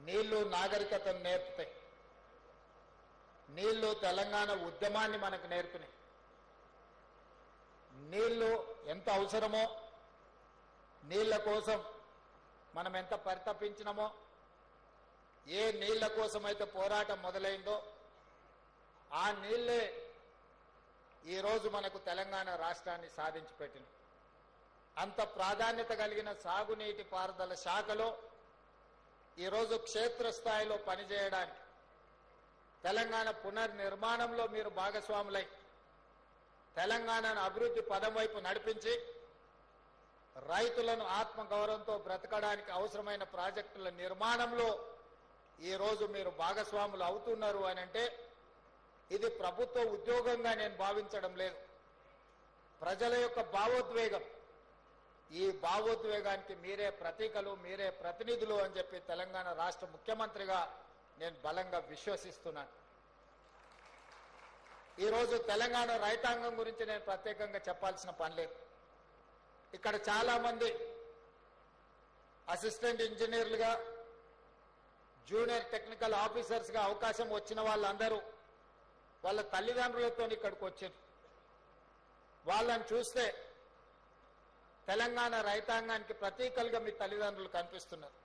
నీళ్లు నాగరికతను నేర్పుతాయి. నీళ్లు తెలంగాణ ఉద్యమాన్ని మనకు నేర్పినాయి. నీళ్లు ఎంత అవసరమో, నీళ్ల కోసం మనం ఎంత పరితపించినామో, ఏ నీళ్ల కోసమైతే పోరాటం మొదలైందో ఆ నీళ్లే ఈరోజు మనకు తెలంగాణ రాష్ట్రాన్ని సాధించి పెట్టింది. అంత ప్రాధాన్యత కలిగిన సాగునీటి పారుదల శాఖలో ఈరోజు క్షేత్రస్థాయిలో పనిచేయడానికి, తెలంగాణ పునర్నిర్మాణంలో మీరు భాగస్వాములై తెలంగాణను అభివృద్ధి పదం వైపు నడిపించి రైతులను ఆత్మగౌరవంతో బ్రతకడానికి అవసరమైన ప్రాజెక్టుల నిర్మాణంలో ఈరోజు మీరు భాగస్వాములు అవుతున్నారు అని అంటే ఇది ప్రభుత్వ ఉద్యోగంగా నేను భావించడం లేదు. ప్రజల యొక్క భావోద్వేగం. ఈ భావోద్వేగానికి మీరే ప్రతీకలు, మీరే ప్రతినిధులు అని చెప్పి తెలంగాణ రాష్ట్ర ముఖ్యమంత్రిగా నేను బలంగా విశ్వసిస్తున్నాను. ఈరోజు తెలంగాణ రైతాంగం గురించి నేను ప్రత్యేకంగా చెప్పాల్సిన పని లేదు. ఇక్కడ చాలా మంది అసిస్టెంట్ ఇంజనీర్లుగా, జూనియర్ టెక్నికల్ ఆఫీసర్స్గా అవకాశం వచ్చిన వాళ్ళందరూ వాళ్ళ తల్లిదండ్రులతో ఇక్కడికి వచ్చారు. వాళ్ళని చూస్తే తెలంగాణ రైతాంగానికి ప్రతీకలుగా మీ తల్లిదండ్రులు కనిపిస్తున్నారు.